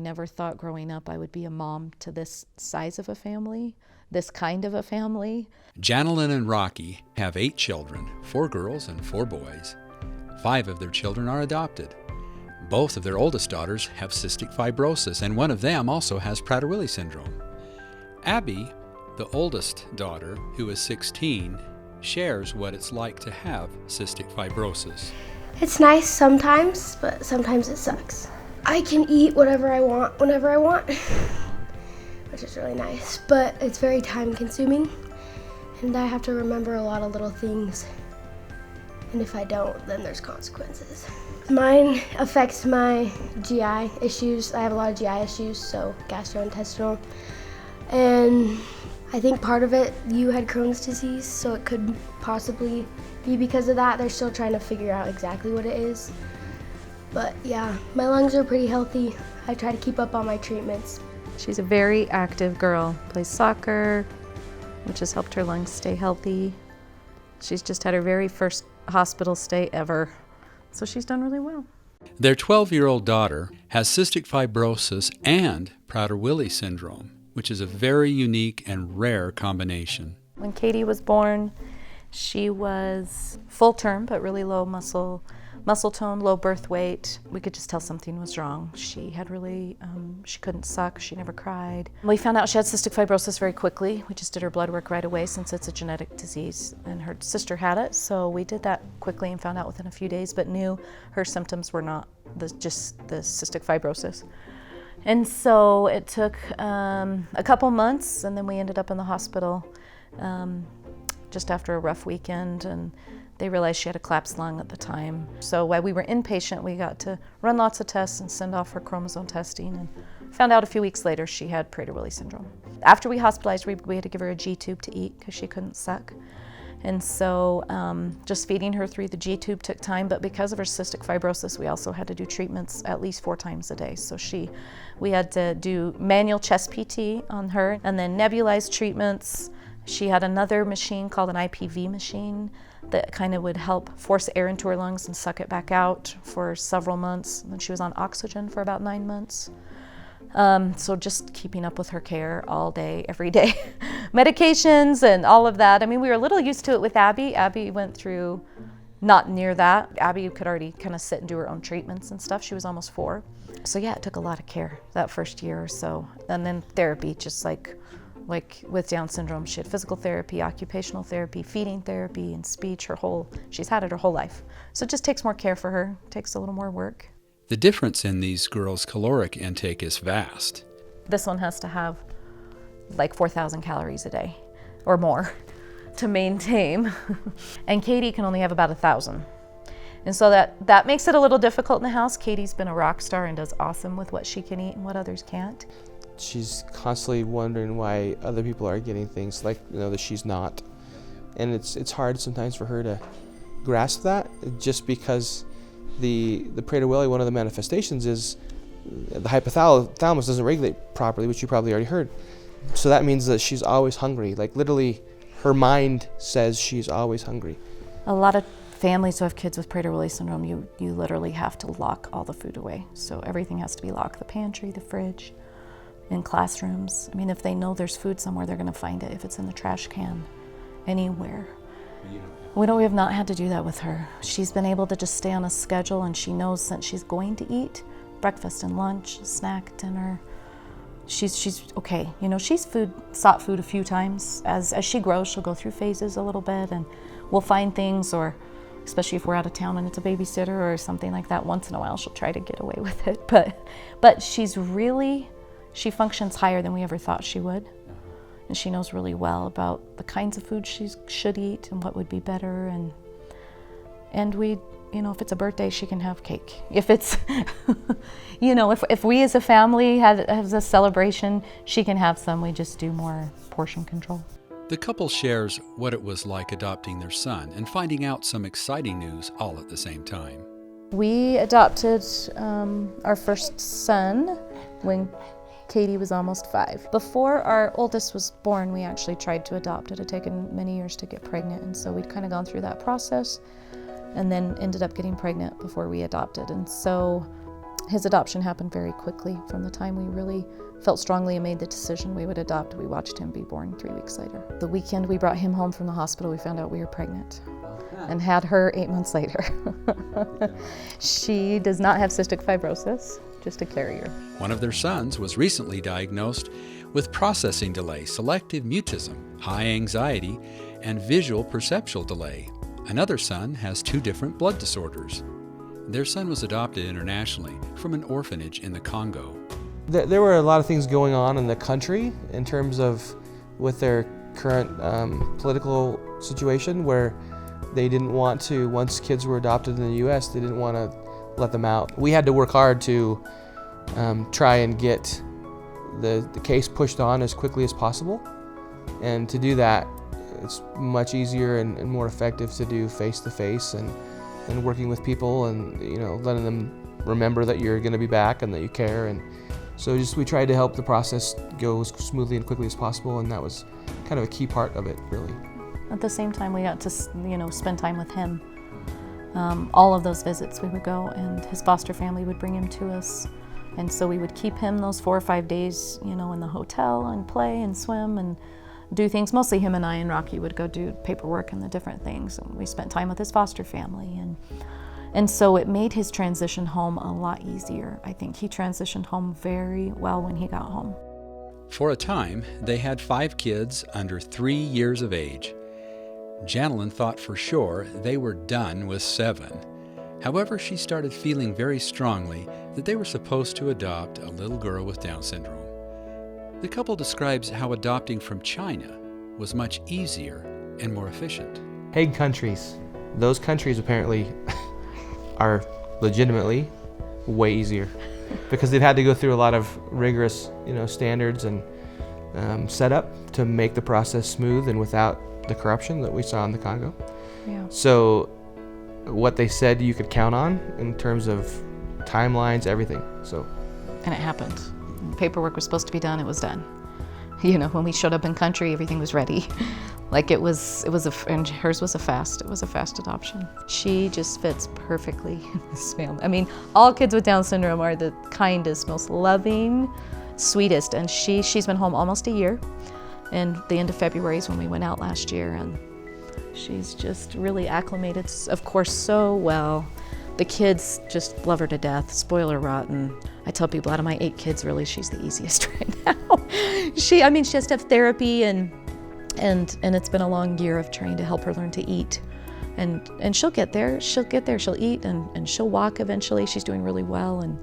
never thought growing up I would be a mom to this size of a family, this kind of a family. Janalen and Rocky have 8 children, 4 girls and 4 boys. 5 of their children are adopted. Both of their oldest daughters have cystic fibrosis, and one of them also has Prader-Willis syndrome. Abby, the oldest daughter, who is 16, shares what it's like to have cystic fibrosis. It's nice sometimes, but sometimes it sucks. I can eat whatever I want, whenever I want, which is really nice, but it's very time consuming, and I have to remember a lot of little things, and if I don't, then there's consequences. Mine affects my GI issues. I have a lot of GI issues, so gastrointestinal, and I think part of it, you had Crohn's disease, so it could possibly be because of that. They're still trying to figure out exactly what it is. But yeah, my lungs are pretty healthy. I try to keep up on my treatments. She's a very active girl, plays soccer, which has helped her lungs stay healthy. She's just had her very first hospital stay ever, so she's done really well. Their 12-year-old daughter has cystic fibrosis and Prader-Willis syndrome, which is a very unique and rare combination. When Katie was born, she was full term, but really low muscle tone, low birth weight. We could just tell something was wrong. She had really, she couldn't suck, she never cried. We found out she had cystic fibrosis very quickly. We just did her blood work right away since it's a genetic disease, and her sister had it, so we did that quickly and found out within a few days, but knew her symptoms were not just the cystic fibrosis. And so it took a couple months, and then we ended up in the hospital just after a rough weekend, and they realized she had a collapsed lung at the time. So while we were inpatient, we got to run lots of tests and send off her chromosome testing, and found out a few weeks later she had Prader-Willis syndrome. After we hospitalized, we had to give her a G-tube to eat because she couldn't suck. And so just feeding her through the G-tube took time, but because of her cystic fibrosis, we also had to do treatments at least 4 times a day. So we had to do manual chest PT on her, and then nebulized treatments. She had another machine called an IPV machine that kind of would help force air into her lungs and suck it back out for several months. And then she was on oxygen for about 9 months. So just keeping up with her care all day, every day. Medications and all of that. I mean, we were a little used to it with Abby. Abby went through not near that. Abby could already kind of sit and do her own treatments and stuff. She was almost 4. So yeah, it took a lot of care that first year or so. And then therapy, just like with Down syndrome, she had physical therapy, occupational therapy, feeding therapy, and speech. She's had it her whole life. So it just takes more care for her, takes a little more work. The difference in these girls' caloric intake is vast. This one has to have like 4,000 calories a day or more to maintain. And Katie can only have about 1,000. And so that makes it a little difficult in the house. Katie's been a rock star and does awesome with what she can eat and what others can't. She's constantly wondering why other people are getting things like, that she's not. And it's hard sometimes for her to grasp that, just because the Prader-Willi, one of the manifestations is the hypothalamus doesn't regulate properly, which you probably already heard. So that means that she's always hungry. Like literally her mind says she's always hungry. A lot of families who have kids with Prader-Willi syndrome, you literally have to lock all the food away. So everything has to be locked, the pantry, the fridge. In classrooms. I mean, if they know there's food somewhere, they're going to find it. If it's in the trash can, anywhere. We have not had to do that with her. She's been able to just stay on a schedule, and she knows since she's going to eat breakfast and lunch, snack, dinner. She's okay. She's sought food a few times. As she grows, she'll go through phases a little bit, and we'll find things, or especially if we're out of town and it's a babysitter or something like that. Once in a while, she'll try to get away with it. But she functions higher than we ever thought she would. And she knows really well about the kinds of food she should eat and what would be better. And we, if it's a birthday, she can have cake. If it's, if we as a family have a celebration, she can have some. We just do more portion control. The couple shares what it was like adopting their son and finding out some exciting news all at the same time. We adopted our first son when Katie was almost 5. Before our oldest was born, we actually tried to adopt. It had taken many years to get pregnant, and so we'd kind of gone through that process and then ended up getting pregnant before we adopted. And so His adoption happened very quickly. From the time we really felt strongly and made the decision we would adopt, we watched him be born 3 weeks later. The weekend we brought him home from the hospital, we found out we were pregnant and had her 8 months later. She does not have cystic fibrosis, just a carrier. One of their sons was recently diagnosed with processing delay, selective mutism, high anxiety, and visual perceptual delay. Another son has 2 different blood disorders. Their son was adopted internationally from an orphanage in the Congo. There were a lot of things going on in the country in terms of with their current political situation where they didn't want to, once kids were adopted in the U.S., they didn't want to let them out. We had to work hard to try and get the case pushed on as quickly as possible. And to do that, it's much easier and more effective to do face-to-face and working with people and, you know, letting them remember that you're going to be back and that you care. And so we tried to help the process go as smoothly and quickly as possible, and that was kind of a key part of it, really. At the same time, we got to, spend time with him. All of those visits we would go, and his foster family would bring him to us. And so we would keep him those 4 or 5 days, in the hotel and play and swim and do things. Mostly him and I and Rocky would go do paperwork and the different things. And we spent time with his foster family. And so it made his transition home a lot easier. I think he transitioned home very well when he got home. For a time, they had 5 kids under 3 years of age. Janalen thought for sure they were done with 7. However, she started feeling very strongly that they were supposed to adopt a little girl with Down syndrome. The couple describes how adopting from China was much easier and more efficient. Hague countries, those countries apparently are legitimately way easier because they've had to go through a lot of rigorous, standards and setup to make the process smooth and without the corruption that we saw in the Congo. Yeah. So what they said you could count on in terms of timelines, everything. And it happened. Paperwork was supposed to be done, it was done. When we showed up in country, everything was ready. And hers was a fast adoption. She just fits perfectly in this family. I mean, all kids with Down syndrome are the kindest, most loving, sweetest, and she's been home almost a year. And the end of February is when we went out last year, and she's just really acclimated, of course, so well. The kids just love her to death, spoil her rotten. I tell people out of my 8 kids, really, she's the easiest right now. She has to have therapy, and it's been a long year of trying to help her learn to eat. And she'll get there, she'll eat, and she'll walk eventually. She's doing really well and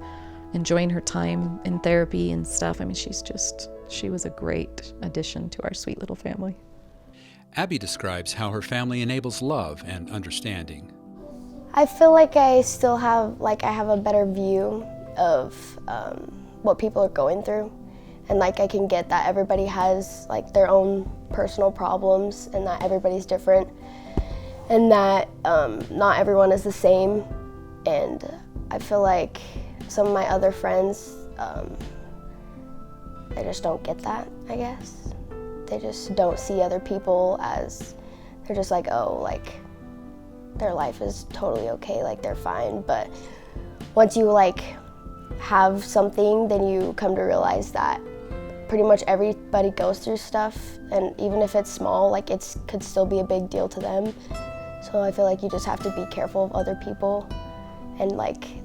enjoying her time in therapy and stuff. I mean, she was a great addition to our sweet little family. Abby describes how her family enables love and understanding. I feel like I still have, I have a better view of what people are going through. And I can get that everybody has their own personal problems and that everybody's different and that not everyone is the same. And I feel like some of my other friends, they just don't get that, I guess. They just don't see other people as, they're just their life is totally okay, they're fine. But once you have something, then you come to realize that pretty much everybody goes through stuff, and even if it's small, it could still be a big deal to them. So I feel like you just have to be careful of other people and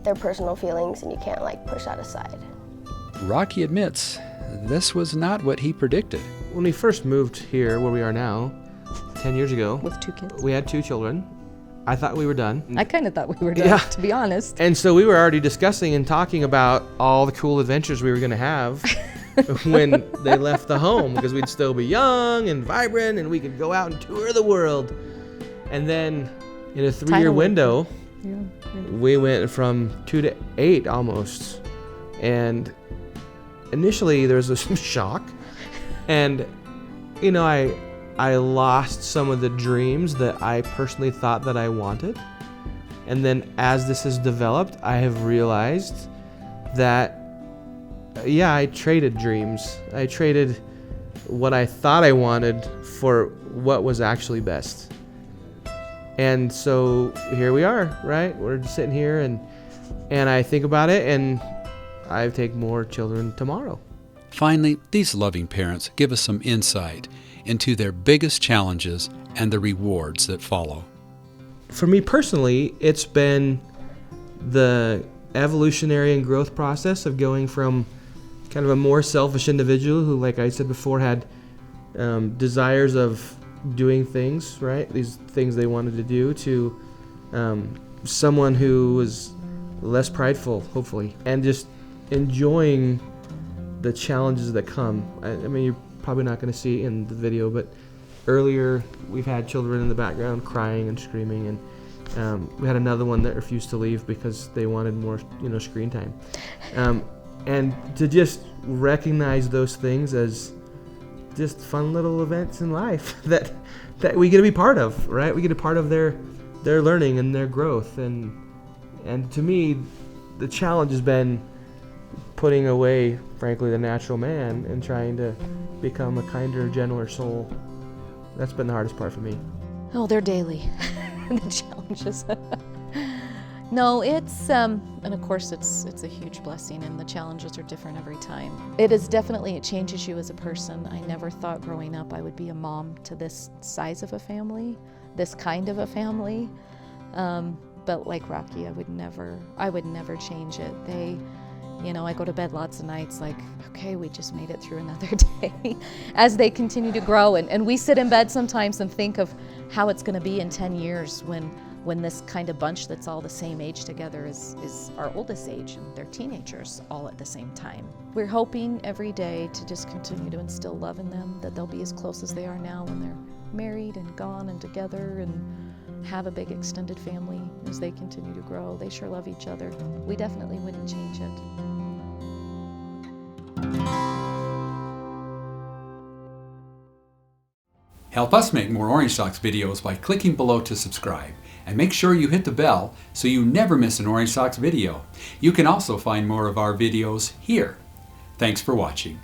their personal feelings, and you can't push that aside. Rocky admits this was not what he predicted. When we first moved here, where we are now, 10 years ago, With 2 kids. we had 2 children. I thought we were done. I kind of thought we were done, Yeah. to be honest. And so we were already discussing and talking about all the cool adventures we were going to have when they left the home, because we'd still be young and vibrant and we could go out and tour the world. And then in a 3-year window, we went from 2 to 8 almost. And initially there was some shock. And, I lost some of the dreams that I personally thought that I wanted. And then as this has developed, I have realized that, I traded dreams. I traded what I thought I wanted for what was actually best. And so here we are, right? We're just sitting here and and I think about it, and I take more children tomorrow. Finally, these loving parents give us some insight into their biggest challenges and the rewards that follow. For me personally, it's been the evolutionary and growth process of going from kind of a more selfish individual who, like I said before, had desires of doing things, right? These things they wanted to do, to someone who was less prideful, hopefully, and just enjoying the challenges that come. I mean, you're probably not going to see it in the video, but earlier we've had children in the background crying and screaming, and we had another one that refused to leave because they wanted more, screen time. And to just recognize those things as just fun little events in life that we get to be part of, right? We get a part of their learning and their growth, and to me, the challenge has been putting away, frankly, the natural man and trying to become a kinder, gentler soul. That's been the hardest part for me. Oh, they're daily, the challenges. No, it's, and of course it's a huge blessing, and the challenges are different every time. It changes you as a person. I never thought growing up I would be a mom to this size of a family, this kind of a family. But like Rocky, I would never change it. I go to bed lots of nights like, okay, we just made it through another day as they continue to grow. And we sit in bed sometimes and think of how it's gonna be in 10 years when this kind of bunch that's all the same age together is our oldest age, and they're teenagers all at the same time. We're hoping every day to just continue to instill love in them, that they'll be as close as they are now when they're married and gone and together, and have a big extended family as they continue to grow. They sure love each other. We definitely wouldn't change it. Help us make more Orange Socks videos by clicking below to subscribe, and make sure you hit the bell so you never miss an Orange Socks video. You can also find more of our videos here. Thanks for watching.